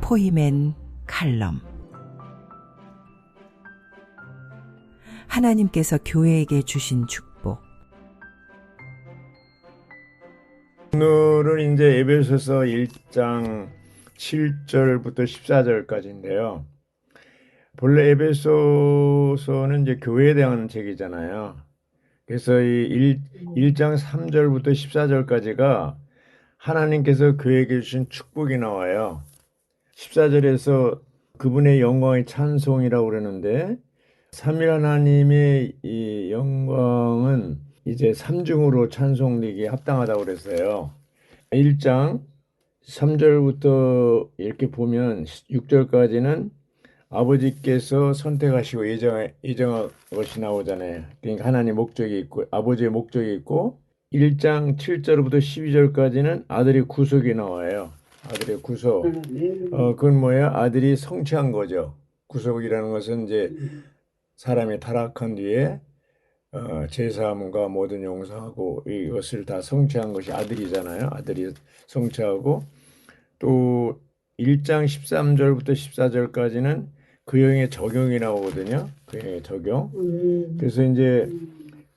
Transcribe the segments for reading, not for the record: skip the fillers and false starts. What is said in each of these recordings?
포이맨 칼럼. 하나님께서 교회에게 주신 축복. 오늘은 이제 에베소서 1장 7절부터 14절까지인데요. 본래 에베소서는 이제 교회에 대한 책이잖아요. 그래서 이 1장 3절부터 14절까지가 하나님께서 교회에게 주신 축복이 나와요. 14절에서 그분의 영광의 찬송이라고 그러는데, 삼위 하나님의 이 영광은 이제 삼중으로 찬송되기에 합당하다고 그랬어요. 1장 3절부터 이렇게 보면 6절까지는 아버지께서 선택하시고 예정한 것이 나오잖아요. 그러니까 하나님 목적이 있고 아버지의 목적이 있고, 1장 7절부터 12절까지는 아들의 구속이 나와요. 아들의 구속. 그건 뭐야? 아들이 성취한 거죠. 구속이라는 것은 이제 사람이 타락한 뒤에 제사함과 모든 용서하고 이것을 다 성취한 것이 아들이잖아요. 아들이 성취하고, 또 1장 13절부터 14절까지는 그 영의 적용이 나오거든요. 그 영의 적용. 그래서 이제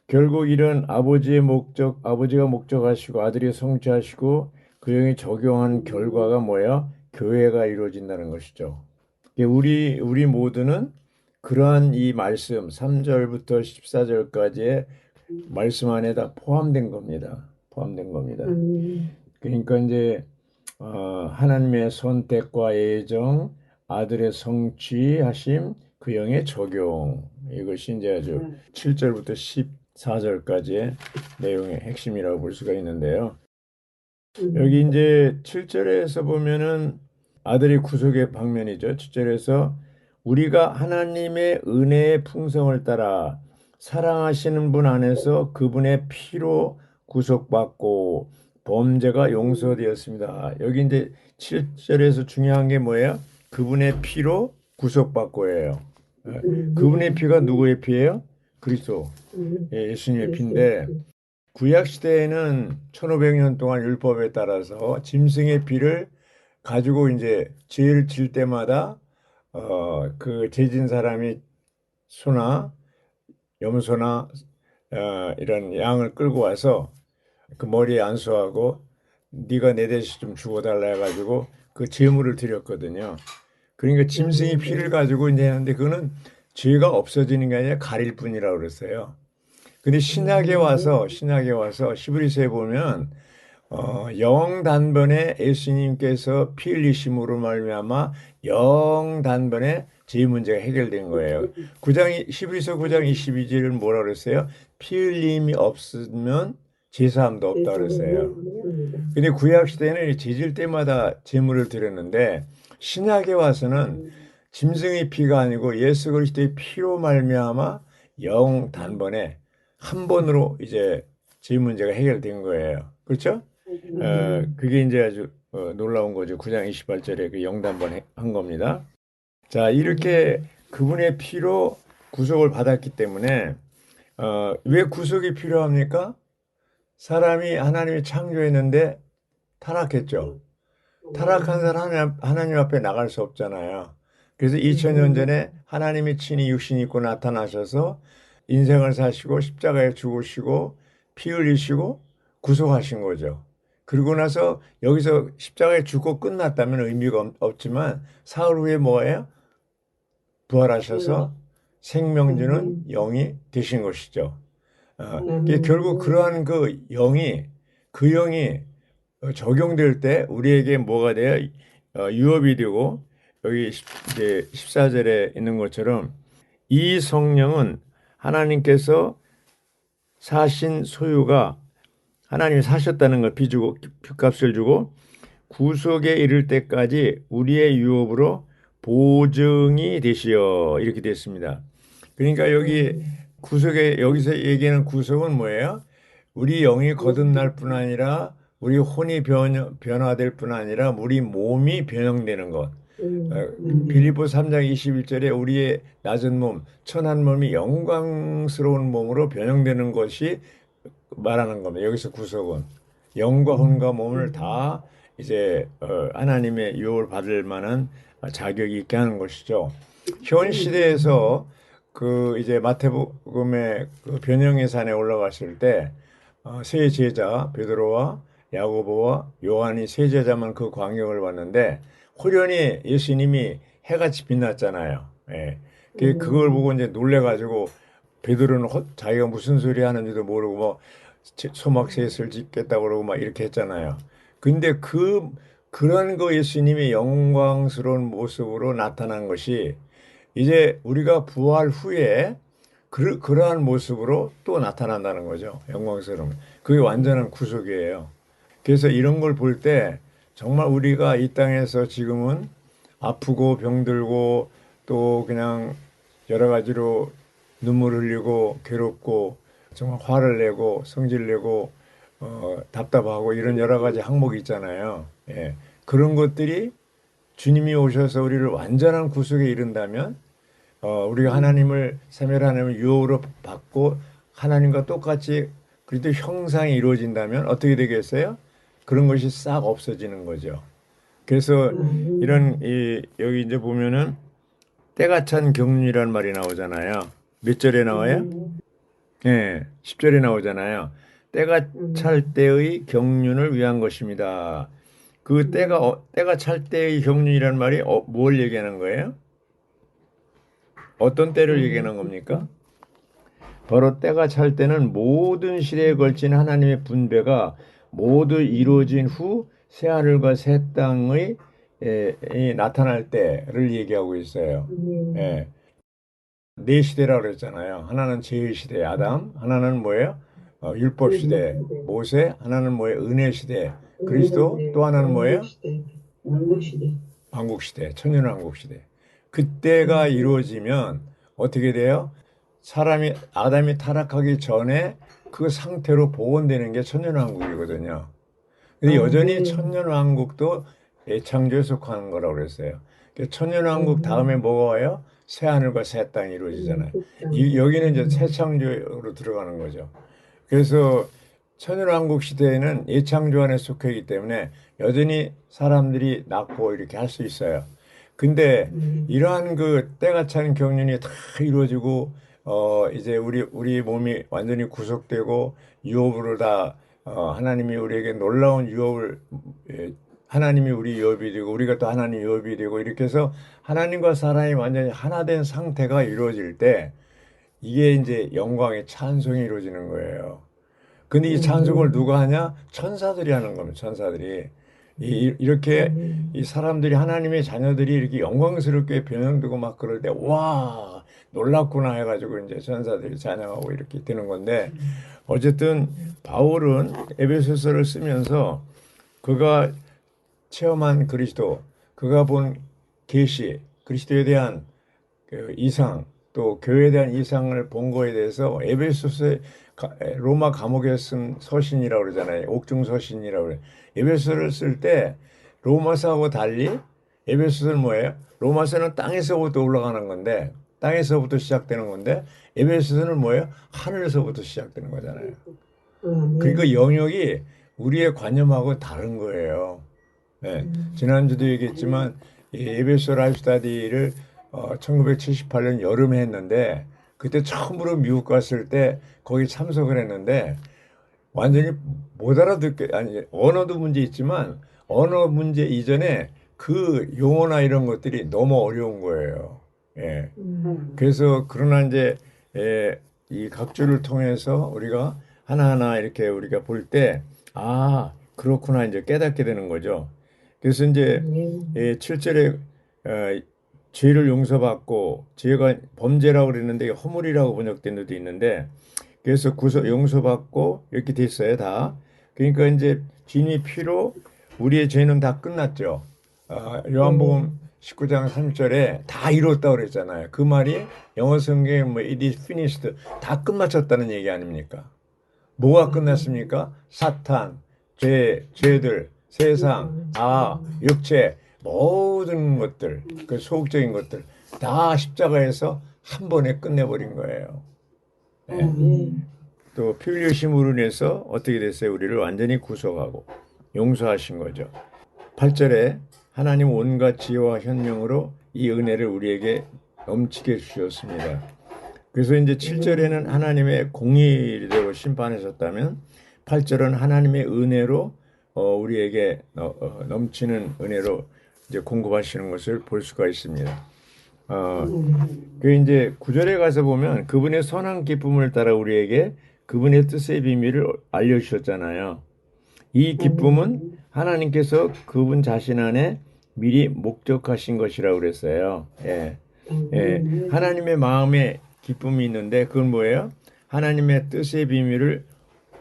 결국 이런 아버지의 목적, 아버지가 목적하시고 아들이 성취하시고 그 영이 적용한 결과가 뭐야? 교회가 이루어진다는 것이죠. 우리 모두는 그러한 이 말씀 3절부터 14절까지의 말씀 안에 다 포함된 겁니다. 포함된 겁니다. 그러니까 이제 하나님의 선택과 예정, 아들의 성취하심, 그 영의 적용, 이것이 이제 아주 7절부터 14절까지의 내용의 핵심이라고 볼 수가 있는데요. 여기 이제 7절에서 보면은 아들의 구속의 방면이죠. 7절에서 우리가 하나님의 은혜의 풍성을 따라 사랑하시는 분 안에서 그분의 피로 구속받고 범죄가 용서되었습니다. 여기 이제 7절에서 중요한 게 뭐예요? 그분의 피로 구속받고예요. 그분의 피가 누구의 피예요? 그리스도, 예수님의 피인데, 구약 시대에는 1500년 동안 율법에 따라서 짐승의 피를 가지고 이제 죄를 질 때마다 그 죄진 사람이 소나 염소나 이런 양을 끌고 와서 그 머리에 안수하고 네가 내 대신 좀 죽어달라 해가지고 그 제물을 드렸거든요. 그러니까 짐승의 피를 가지고 이제 하는데 그거는 죄가 없어지는 게 아니라 가릴 뿐이라고 그랬어요. 근데 신약에 와서 히브리서에 보면 영 단번에 예수님께서 피 흘리심으로 말미암아 영 단번에 죄 문제가 해결된 거예요. 히브리서 9장 22절은 뭐라 그랬어요? 피 흘림이 없으면 제사함도 없다 그랬어요. 근데 구약 시대에는 제질 때마다 제물을 드렸는데, 신약에 와서는 짐승의 피가 아니고 예수 그리스도의 피로 말미암아 영 단번에 한 번으로 이제 죄 문제가 해결된 거예요. 그렇죠? 그게 이제 아주 놀라운 거죠. 9장 28절에 그 영단번 한 겁니다. 자, 이렇게 그분의 피로 구속을 받았기 때문에 왜 구속이 필요합니까? 사람이 하나님이 창조했는데 타락했죠. 타락한 사람 하나님 앞에 나갈 수 없잖아요. 그래서 2000년 전에 하나님이 친히 육신 입고 나타나셔서 인생을 사시고 십자가에 죽으시고 피 흘리시고 구속하신 거죠. 그리고 나서 여기서 십자가에 죽고 끝났다면 의미가 없지만 사흘 후에 뭐예요? 부활하셔서 생명 주는 영이 되신 것이죠. 결국 그러한 그 영이 적용될 때 우리에게 뭐가 돼요? 유업이 되고, 여기 이제 14절에 있는 것처럼 이 성령은 하나님께서 사신 소유가 하나님이 사셨다는 걸 빚주고 빚값을 주고 구속에 이를 때까지 우리의 유업으로 보증이 되시어, 이렇게 됐습니다. 그러니까 여기 여기서 얘기하는 구속은 뭐예요? 우리 영이 거듭날 뿐 아니라 우리 혼이 변화될 뿐 아니라 우리 몸이 변형되는 것. 빌립보 3장 21절에 우리의 낮은 몸, 천한 몸이 영광스러운 몸으로 변형되는 것이 말하는 겁니다. 여기서 구속은 영과 혼과 몸을 다 이제 하나님의 유혹을 받을 만한 자격이 있게 하는 것이죠. 현 시대에서 그 이제 마태복음의 그 변형의 산에 올라갔을 때 세 제자 베드로와 야고보와 요한이 세 제자만 그 광경을 봤는데 호련히 예수님이 해같이 빛났잖아요. 예. 그걸 보고 이제 놀래가지고 베드로는 자기가 무슨 소리 하는지도 모르고 뭐 소막셋을 짓겠다고 그러고 막 이렇게 했잖아요. 근데 그런 거 예수님이 영광스러운 모습으로 나타난 것이 이제 우리가 부활 후에 그러한 모습으로 또 나타난다는 거죠. 영광스러운. 그게 완전한 구속이에요. 그래서 이런 걸 볼 때 정말 우리가 이 땅에서 지금은 아프고 병들고 또 그냥 여러 가지로 눈물 흘리고 괴롭고 정말 화를 내고 성질 내고 답답하고 이런 여러 가지 항목이 있잖아요. 예. 그런 것들이 주님이 오셔서 우리를 완전한 구속에 이른다면 우리가 하나님을 사멸 하나님을 유혹으로 받고 하나님과 똑같이 그래도 형상이 이루어진다면 어떻게 되겠어요? 그런 것이 싹 없어지는 거죠. 그래서 이런 여기 이제 보면은 때가 찬 경륜이라는 말이 나오잖아요. 몇 절에 나와요? 예, 10절에 나오잖아요. 때가 찰 때의 경륜을 위한 것입니다. 그 때가 찰 때의 경륜이라는 말이 뭘 얘기하는 거예요? 어떤 때를 얘기하는 겁니까? 바로 때가 찰 때는 모든 시대에 걸친 하나님의 분배가 모두 이루어진 후 새하늘과 새 땅의 나타날 때를 얘기하고 있어요. 예. 네 시대라고 그랬잖아요. 하나는 제의 시대 아담, 하나는 뭐예요? 율법 시대 모세, 하나는 뭐예요? 은혜 시대 그리스도, 또 하나는 뭐예요? 왕국 시대, 천년왕국 시대. 그때가 이루어지면 어떻게 돼요? 아담이 타락하기 전에 그 상태로 복원되는 게 천년왕국이거든요. 근데 여전히 천년왕국도 애창조에 속하는 거라고 그랬어요. 천년왕국 다음에 뭐가 와요? 새하늘과 새 땅이 이루어지잖아요. 여기는 이제 새 창조로 들어가는 거죠. 그래서 천연왕국 시대에는 예창조 안에 속해 있기 때문에 여전히 사람들이 낳고 이렇게 할 수 있어요. 근데 이러한 그 때가 찬 경륜이 다 이루어지고 이제 우리 몸이 완전히 구속되고 유업으로 다 하나님이 우리에게 놀라운 유업을 하나님이 우리 유업이 되고 우리가 또 하나님 유업이 되고 이렇게 해서 하나님과 사람이 완전히 하나 된 상태가 이루어질 때 이게 이제 영광의 찬송이 이루어지는 거예요. 근데 이 찬송을 누가 하냐? 천사들이 하는 겁니다. 천사들이. 이렇게 이 사람들이 하나님의 자녀들이 이렇게 영광스럽게 변형되고 막 그럴 때, 와, 놀랍구나 해가지고 이제 천사들이 찬양하고 이렇게 되는 건데, 어쨌든 바울은 에베소서를 쓰면서 그가 체험한 그리스도, 그가 본 계시, 그리스도에 대한 그 이상, 또 교회에 대한 이상을 본 거에 대해서 에베소서의 로마 감옥에 쓴 서신이라고 그러잖아요. 옥중 서신이라고 그래요. 에베소서를 쓸 때 로마서하고 달리 에베소서는 뭐예요? 로마서는 땅에서부터 올라가는 건데 땅에서부터 시작되는 건데 에베소서는 뭐예요? 하늘에서부터 시작되는 거잖아요. 그러니까 영역이 우리의 관념하고 다른 거예요. 네. 지난주도 얘기했지만 이 에베소 라이프 스타디를 1978년 여름에 했는데 그때 처음으로 미국 갔을 때 거기 참석을 했는데 완전히 못 알아듣게 아니 언어도 문제 있지만 언어 문제 이전에 그 용어나 이런 것들이 너무 어려운 거예요. 예. 그래서 그러나 이제 이 각주를 통해서 우리가 하나하나 이렇게 우리가 볼 때 아, 그렇구나 이제 깨닫게 되는 거죠. 그래서 이제 7절에 죄를 용서받고 죄가 범죄라고 그랬는데 허물이라고 번역된 데도 있는데 그래서 용서받고 이렇게 돼 있어요 다. 그러니까 이제 주님의 피로 우리의 죄는 다 끝났죠. 요한복음 19장 3절에 다 이뤘다고 그랬잖아요. 그 말이 영어 성경에 뭐 it is finished 다 끝마쳤다는 얘기 아닙니까? 뭐가 끝났습니까? 사탄, 죄들, 세상, 육체 모든 것들, 그 소극적인 것들 다 십자가에서 한 번에 끝내버린 거예요. 네. 또 피 흘리심으로 인해서 어떻게 됐어요? 우리를 완전히 구속하고 용서하신 거죠. 8절에 하나님 온갖 지혜와 현명으로 이 은혜를 우리에게 넘치게 주셨습니다. 그래서 이제 7절에는 하나님의 공의대로 심판하셨다면 8절은 하나님의 은혜로 우리에게 넘치는 은혜로 이제 공급하시는 것을 볼 수가 있습니다. 그 이제 9절에 가서 보면 그분의 선한 기쁨을 따라 우리에게 그분의 뜻의 비밀을 알려주셨잖아요. 이 기쁨은 하나님께서 그분 자신 안에 미리 목적하신 것이라고 그랬어요. 예. 예. 하나님의 마음에 기쁨이 있는데 그건 뭐예요? 하나님의 뜻의 비밀을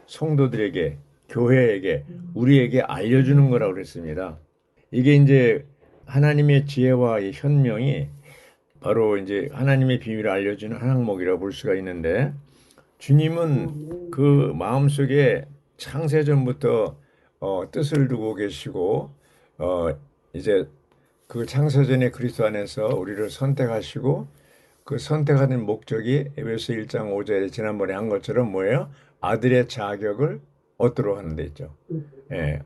성도들에게, 교회에게, 우리에게 알려주는 거라고 그랬습니다. 이게 이제 하나님의 지혜와 현명이 바로 이제 하나님의 비밀을 알려주는 한 항목이라고 볼 수가 있는데 주님은 그 마음속에 창세전부터 뜻을 두고 계시고 이제 그 창세전에 그리스도 안에서 우리를 선택하시고 그 선택하는 목적이 에베소 1장 5절에 지난번에 한 것처럼 뭐예요? 아들의 자격을 얻도록 하는 데 있죠. 예.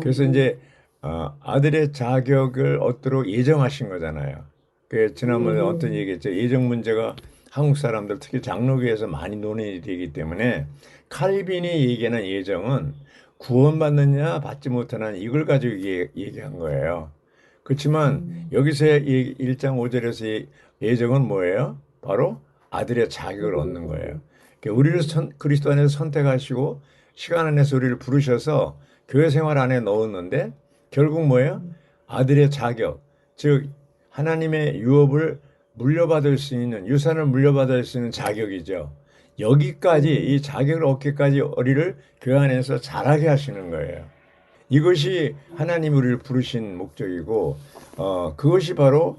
그래서 이제 아들의 자격을 얻도록 예정하신 거잖아요. 그 지난번에 어떤 얘기했죠. 예정 문제가 한국 사람들 특히 장로교에서 많이 논의이 되기 때문에 칼빈이 얘기하는 예정은 구원받느냐 받지 못하느냐 이걸 가지고 얘기한 거예요. 그렇지만 여기서의 1장 5절에서의 예정은 뭐예요? 바로 아들의 자격을 얻는 거예요. 그러니까 우리를 그리스도 안에서 선택하시고 시간 안에서 우리를 부르셔서 교회 생활 안에 넣었는데 결국 뭐예요? 아들의 자격, 즉 하나님의 유업을 물려받을 수 있는, 유산을 물려받을 수 있는 자격이죠. 여기까지 이 자격을 얻기까지 우리를 교회 안에서 자라게 하시는 거예요. 이것이 하나님이 우리를 부르신 목적이고 그것이 바로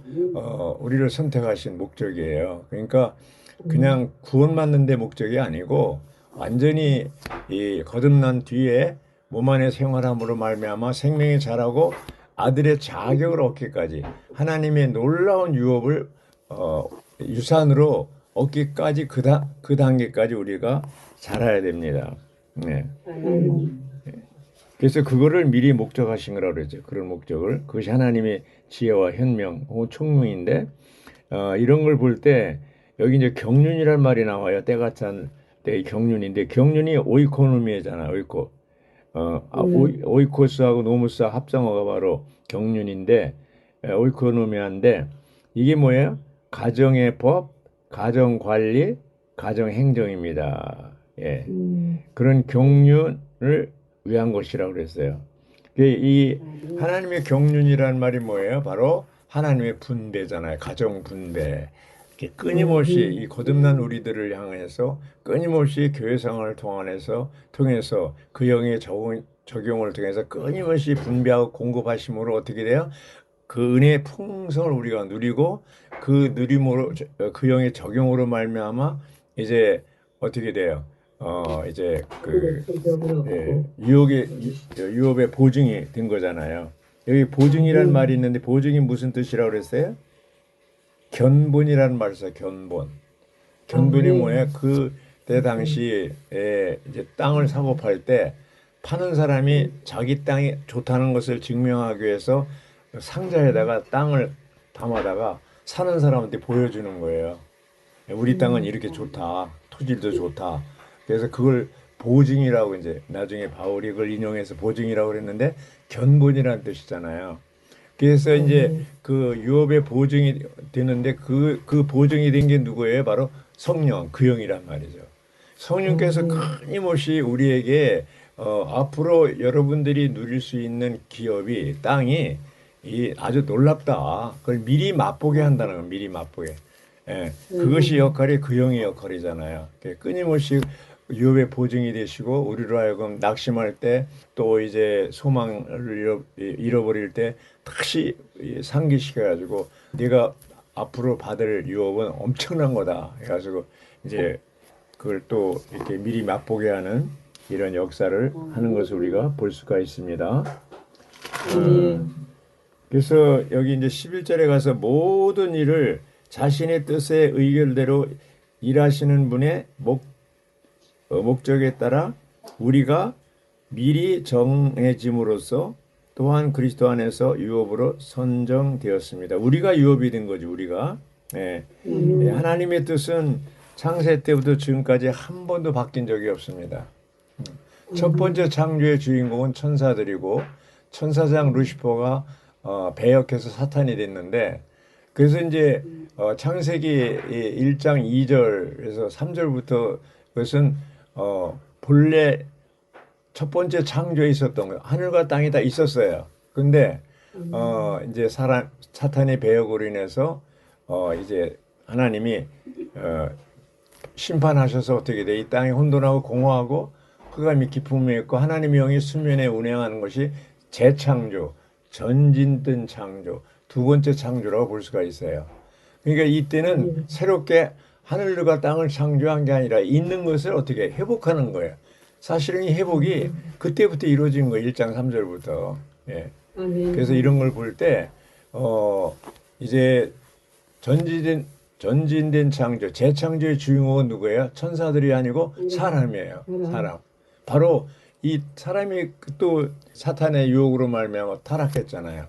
우리를 선택하신 목적이에요. 그러니까 그냥 구원받는 데 목적이 아니고 완전히 이 거듭난 뒤에 몸 안에 생활함으로 말미암아 생명이 자라고 아들의 자격을 얻기까지 하나님의 놀라운 유업을 유산으로 얻기까지 그 단계까지 우리가 자라야 됩니다. 네. 그래서 그거를 미리 목적하신 거라고 그러죠. 그런 목적을. 그것이 하나님의 지혜와 현명 혹은 총명인데 이런 걸 볼 때 여기 이제 경륜이란 말이 나와요. 때가 찬 때의 경륜인데 경륜이 오이코노미잖아요. 오이코스하고 노무스 합성어가 바로 경륜인데 오이코노미아인데 이게 뭐예요? 가정의 법, 가정관리, 가정행정입니다. 예. 그런 경륜을 위한 것이라고 그랬어요. 이 하나님의 경륜이라는 말이 뭐예요? 바로 하나님의 분배잖아요. 가정 분배. 끊임없이 이 거듭난 우리들을 향해서 끊임없이 교회 생활을 통해서 그 영의 적용을 통해서 끊임없이 분배하고 공급하심으로 어떻게 돼요? 그 은혜의 풍성을 우리가 누리고 그 누림으로 그 영의 적용으로 말미암아 이제 어떻게 돼요? 이제 유업의 보증이 된 거잖아요. 여기 보증이라는 말이 있는데 보증이 무슨 뜻이라고 그랬어요? 견본이라는 말을 써요. 견본이 뭐예요? 그때 당시에 이제 땅을 사고 팔 때 파는 사람이 자기 땅이 좋다는 것을 증명하기 위해서 상자에다가 땅을 담아다가 사는 사람한테 보여주는 거예요. 우리 땅은 이렇게 좋다. 토질도 좋다. 그래서 그걸 보증이라고 이제 나중에 바울이 그걸 인용해서 보증이라고 그랬는데 견본이라는 뜻이잖아요. 그래서 이제 그 유업의 보증이 되는데 그 보증이 된 게 누구예요? 바로 성령, 그 영이란 말이죠. 성령께서 끊임없이 우리에게 앞으로 여러분들이 누릴 수 있는 기업이 땅이 아주 놀랍다. 그걸 미리 맛보게 한다는 거예요. 미리 맛보게. 예, 그것이 역할이 그 영의 역할이잖아요. 끊임없이 유업의 보증이 되시고 우리로 하여금 낙심할 때 또 이제 소망을 잃어버릴 때 다시 상기시켜가지고 네가 앞으로 받을 유업은 엄청난 거다 해가지고 이제 그걸 또 이렇게 미리 맛보게 하는 이런 역사를 하는 것을 우리가 볼 수가 있습니다. 그래서 여기 이제 11절에 가서 모든 일을 자신의 뜻의 의결대로 일하시는 분의 목적에 따라 우리가 미리 정해짐으로써 또한 그리스도 안에서 유업으로 선정되었습니다. 우리가 유업이 된 거죠. 우리가. 예. 하나님의 뜻은 창세 때부터 지금까지 한 번도 바뀐 적이 없습니다. 첫 번째 창조의 주인공은 천사들이고 천사장 루시퍼가 배역해서 사탄이 됐는데, 그래서 이제 창세기 1장 2절에서 3절부터 그것은 본래 첫 번째 창조에 있었던 거예요. 하늘과 땅이 다 있었어요. 근데 이제 사탄의 배역으로 인해서 이제 하나님이 심판하셔서 어떻게 돼? 이 땅이 혼돈하고 공허하고 흑암이 깊음이 있고 하나님의 영이 수면에 운행하는 것이 재창조, 전진된 창조, 두 번째 창조라고 볼 수가 있어요. 그러니까 이때는 새롭게 하늘과 땅을 창조한 게 아니라 있는 것을 어떻게 회복하는 거예요. 사실은 이 회복이 그때부터 이루어진 거예요. 1장 3절부터. 예. 그래서 이런 걸 볼 때 이제 전진된 창조, 재창조의 주인공은 누구예요? 천사들이 아니고 사람이에요. 사람. 바로 이 사람이 또 사탄의 유혹으로 말미암아 타락했잖아요.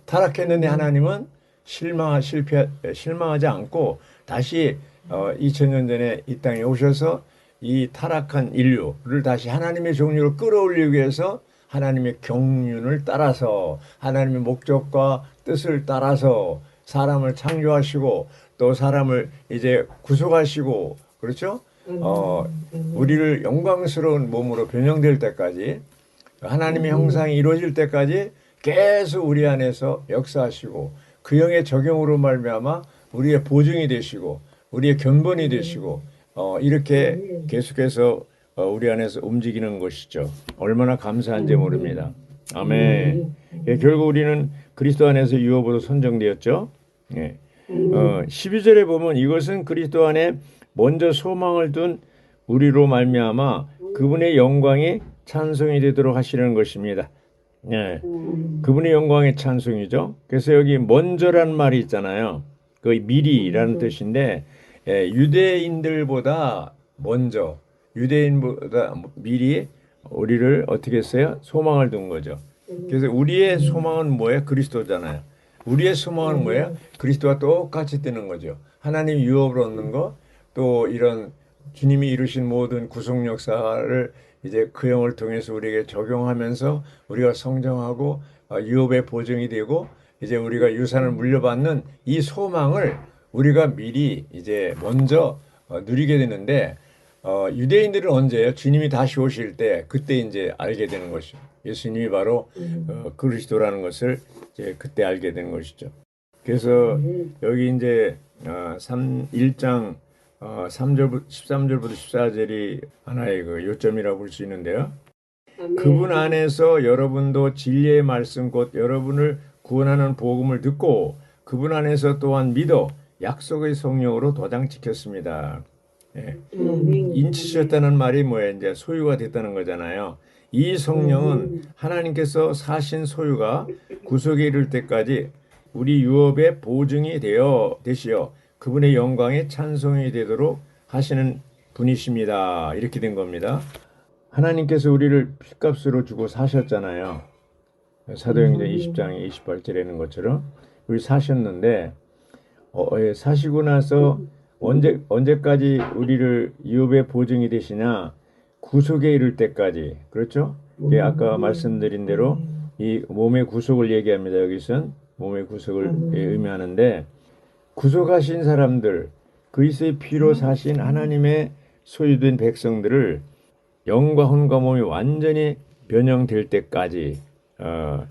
타락했는데 하나님은 실망하지 않고 다시 2000년 전에 이 땅에 오셔서 이 타락한 인류를 다시 하나님의 종류로 끌어올리기 위해서 하나님의 경륜을 따라서 하나님의 목적과 뜻을 따라서 사람을 창조하시고 또 사람을 이제 구속하시고, 그렇죠? 우리를 영광스러운 몸으로 변형될 때까지, 하나님의 형상이 이루어질 때까지 계속 우리 안에서 역사하시고 그 영의 적용으로 말미암아 우리의 보증이 되시고 우리의 견본이 되시고 이렇게 계속해서 우리 안에서 움직이는 것이죠. 얼마나 감사한지 모릅니다. 아멘. 예, 결국 우리는 그리스도 안에서 유업으로 선정되었죠. 예. 12절에 보면 이것은 그리스도 안에 먼저 소망을 둔 우리로 말미암아 그분의 영광이 찬송이 되도록 하시는 것입니다. 예. 그분의 영광의 찬송이죠. 그래서 여기 먼저란 말이 있잖아요. 그 미리라는 뜻인데, 예, 유대인들보다 먼저, 유대인보다 미리 우리를 어떻게 했어요? 소망을 둔 거죠. 그래서 우리의 소망은 뭐예요? 그리스도잖아요. 우리의 소망은 뭐예요? 그리스도와 똑같이 뜨는 거죠. 하나님 유업을 얻는 거, 또 이런 주님이 이루신 모든 구속 역사를 이제 그 영을 통해서 우리에게 적용하면서 우리가 성장하고 유업의 보증이 되고 이제 우리가 유산을 물려받는 이 소망을 우리가 미리 이제 먼저 누리게 되는데, 유대인들은 언제예요? 주님이 다시 오실 때 그때 이제 알게 되는 것이죠. 예수님이 바로 그리스도라는 것을 이제 그때 알게 되는 것이죠. 그래서 여기 이제 1장 13절부터 14절이 하나의 그 요점이라고 볼 수 있는데요. 그분 안에서 여러분도 진리의 말씀 곧 여러분을 구원하는 복음을 듣고 그분 안에서 또한 믿어 약속의 성령으로 도장 찍혔습니다. 예. 인치셨다는 말이 뭐예요? 이제 소유가 됐다는 거잖아요. 이 성령은 하나님께서 사신 소유가 구속에 이를 때까지 우리 유업의 보증이 되시어 그분의 영광에 찬송이 되도록 하시는 분이십니다. 이렇게 된 겁니다. 하나님께서 우리를 핏값으로 주고 사셨잖아요. 사도행전 20장 28절에 있는 것처럼 우리 사셨는데 사시고 나서 언제까지 우리를 유업의 보증이 되시냐? 구속에 이를 때까지. 그렇죠? 아까 말씀드린 대로 이 몸의 구속을 얘기합니다. 여기선 몸의 구속을 의미하는데, 구속하신 사람들, 그리스도의 피로 사신 하나님의 소유된 백성들을 영과 혼과 몸이 완전히 변형될 때까지,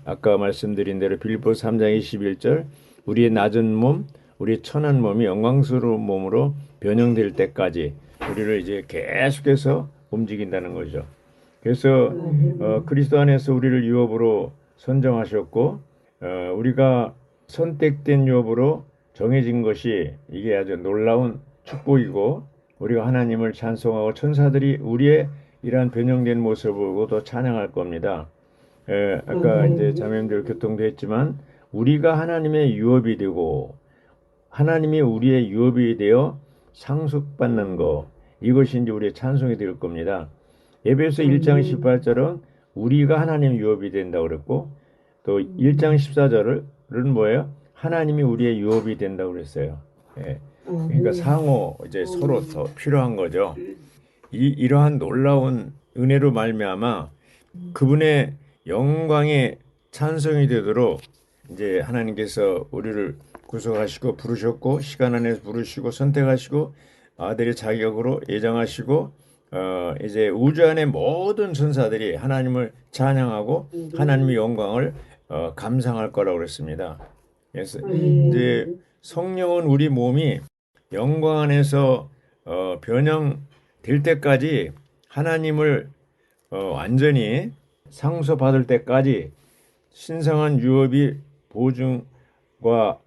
아까 말씀드린 대로 빌립보서 3장 21절 우리의 낮은 몸, 우리의 천한 몸이 영광스러운 몸으로 변형될 때까지 우리를 이제 계속해서 움직인다는 거죠. 그래서 그리스도 안에서 우리를 유업으로 선정하셨고 우리가 선택된 유업으로 정해진 것이 이게 아주 놀라운 축복이고, 우리가 하나님을 찬송하고 천사들이 우리의 이러한 변형된 모습을 보고 또 찬양할 겁니다. 아까 이제 자매님들 교통도 했지만 우리가 하나님의 유업이 되고 하나님이 우리의 유업이 되어 상속받는 것, 이것이 이제 우리의 찬송이 될 겁니다. 에베소 1장 18절은 우리가 하나님의 유업이 된다고 그랬고, 또 1장 14절은 뭐예요? 하나님이 우리의 유업이 된다고 그랬어요. 예. 그러니까 상호 이제 서로 더 필요한 거죠. 이러한 놀라운 은혜로 말미암아 그분의 영광에 찬송이 되도록 이제 하나님께서 우리를 구속하시고 부르셨고 시간 안에서 부르시고 선택하시고 아들의 자격으로 예정하시고 이제 우주 안의 모든 천사들이 하나님을 찬양하고 하나님의 영광을 감상할 거라고 그랬습니다. 그래서 이제 성령은 우리 몸이 영광 안에서 변형될 때까지 하나님을 완전히 상속받을 때까지 신성한 유업이 보증과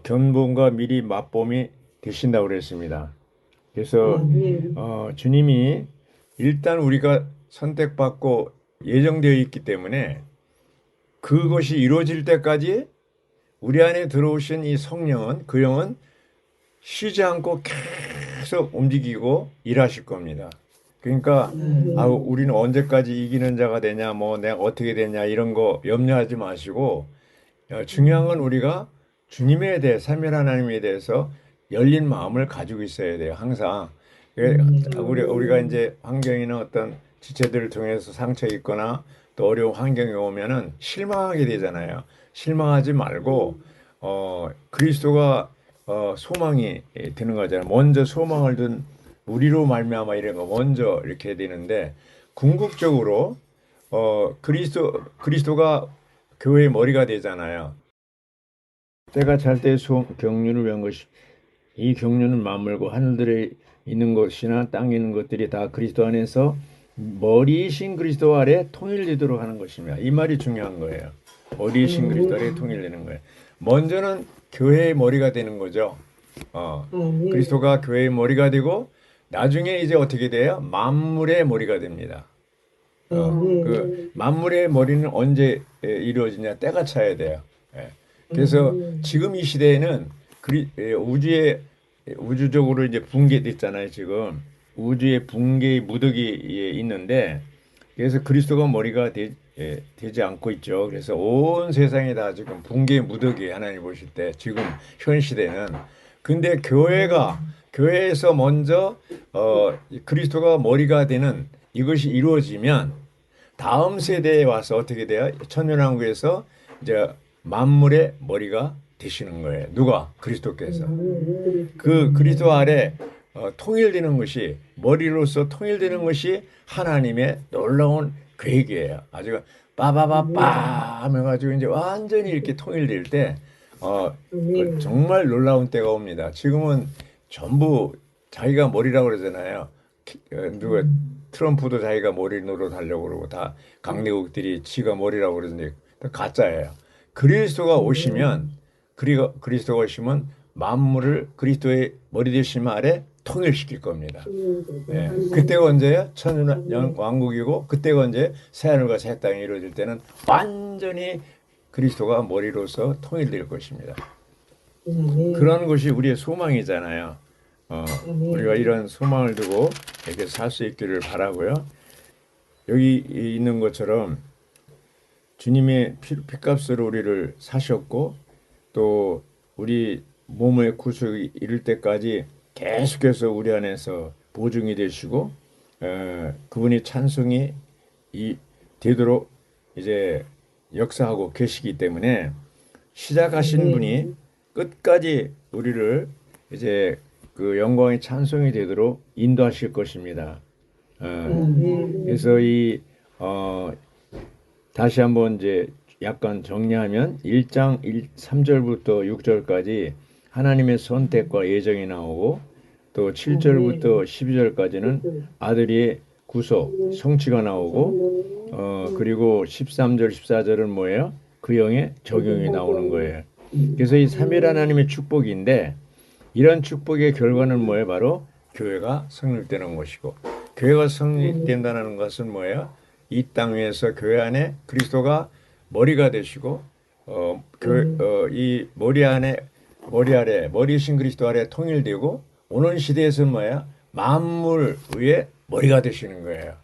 견본과 미리 맛봄이 되신다고 그랬습니다. 그래서 주님이 일단 우리가 선택받고 예정되어 있기 때문에 그것이 이루어질 때까지 우리 안에 들어오신 이 성령은 그 영은 쉬지 않고 계속 움직이고 일하실 겁니다. 그러니까 우리는 언제까지 이기는 자가 되냐, 뭐 내가 어떻게 되냐 이런 거 염려하지 마시고 중요한 건 우리가 주님에 대해 삼위 하나님에 대해서 열린 마음을 가지고 있어야 돼요. 항상 우리가 이제 환경이나 어떤 지체들을 통해서 상처 있거나 또 어려운 환경이 오면은 실망하게 되잖아요. 실망하지 말고 그리스도가 소망이 드는 거잖아요. 먼저 소망을 둔 우리로 말미암아 이런 거 먼저 이렇게 해야 되는데 궁극적으로 그리스도가 교회의 머리가 되잖아요. 때가 잘 때 경륜을 위한 것이 이 경륜은 만물고 하늘들에 있는 것이나 땅에 있는 것들이 다 그리스도 안에서 머리이신 그리스도 아래 통일되도록 하는 것입니다. 이 말이 중요한 거예요. 머리이신 그리스도 아래 통일되는 거예요. 먼저는 교회의 머리가 되는 거죠. 그리스도가 교회의 머리가 되고 나중에 이제 어떻게 돼요? 만물의 머리가 됩니다. 그 만물의 머리는 언제 이루어지냐? 때가 차야 돼요. 그래서 지금 이 시대에는 우주적으로 이제 붕괴됐잖아요. 지금 우주의 붕괴의 무더기에 있는데 그래서 그리스도가 머리가 되지 않고 있죠. 그래서 온 세상이 다 지금 붕괴의 무더기에 하나님 보실 때 지금 현 시대는 근데 교회에서 먼저 그리스도가 머리가 되는 이것이 이루어지면 다음 세대에 와서 어떻게 돼요? 천년왕국에서 이제 만물의 머리가 되시는 거예요. 누가? 그리스도께서. 그 그리스도 아래 통일되는 것이 머리로서 통일되는 것이 하나님의 놀라운 계획이에요. 아주 빠바바빠 하면가지고 이제 완전히 이렇게 통일될 때 정말 놀라운 때가 옵니다. 지금은 전부 자기가 머리라고 그러잖아요. 누가 트럼프도 자기가 머리 노릇하려고 그러고 다 강대국들이 지가 머리라고 그러는데 다 가짜예요. 그리스도가 오시면 만물을 그리스도의 머리 되심 아래 통일시킬 겁니다. 네. 그때가 언제예요? 천년 왕국이고 그때가 언제 새하늘과 새 땅이 이루어질 때는 완전히 그리스도가 머리로서 통일될 것입니다. 그런 것이 우리의 소망이잖아요. 우리가 이런 소망을 두고 이렇게 살 수 있기를 바라고요. 여기 있는 것처럼 주님의 피값으로 우리를 사셨고 또 우리 몸의 구속이 이를 때까지 계속해서 우리 안에서 보증이 되시고 그분이 찬송이 되도록 이제 역사하고 계시기 때문에 시작하신 분이 끝까지 우리를 이제 그 영광의 찬송이 되도록 인도하실 것입니다. 그래서 다시 한번 이제 약간 정리하면 1장 3절부터 6절까지 하나님의 선택과 예정이 나오고 또 7절부터 12절까지는 아들의 구속, 성취가 나오고 그리고 13절, 14절은 뭐예요? 그 영의 적용이 나오는 거예요. 그래서 이 삼위일 하나님의 축복인데 이런 축복의 결과는 뭐예요? 바로 교회가 성립되는 것이고 교회가 성립된다는 것은 뭐예요? 이 땅 위에서 교회 안에 그리스도가 머리가 되시고 이 머리 아래 머리이신 그리스도 아래 통일되고 오는 시대에서는 뭐야? 만물 위에 머리가 되시는 거예요.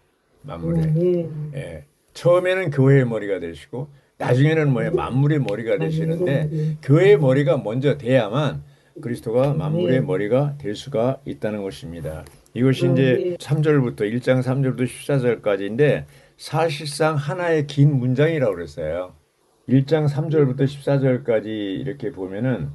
만물에. 처음에는 교회의 머리가 되시고 나중에는 뭐예요? 만물의 머리가 되시는데 교회의 머리가 먼저 돼야만 그리스도가 만물의 머리가 될 수가 있다는 것입니다. 이것이 이제 3절부터 1장 3절부터 14절까지인데 사실상 하나의 긴 문장이라고 그랬어요. 1장 3절부터 14절까지 이렇게 보면은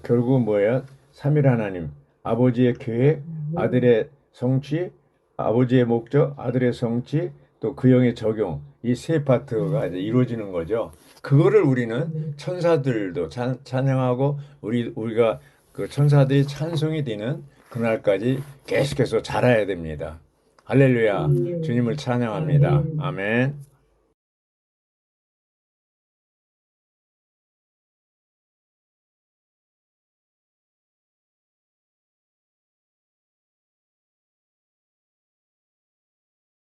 결국 뭐예요? 삼일 하나님, 아버지의 계획, 아들의 성취, 아버지의 목적, 아들의 성취, 또 그 영의 적용, 이 세 파트가 이제 이루어지는 거죠. 그거를 우리는 천사들도 찬양하고 우리가 그 천사들이 찬송이 되는 그날까지 계속해서 자라야 됩니다. 할렐루야. 주님을 찬양합니다. 아멘.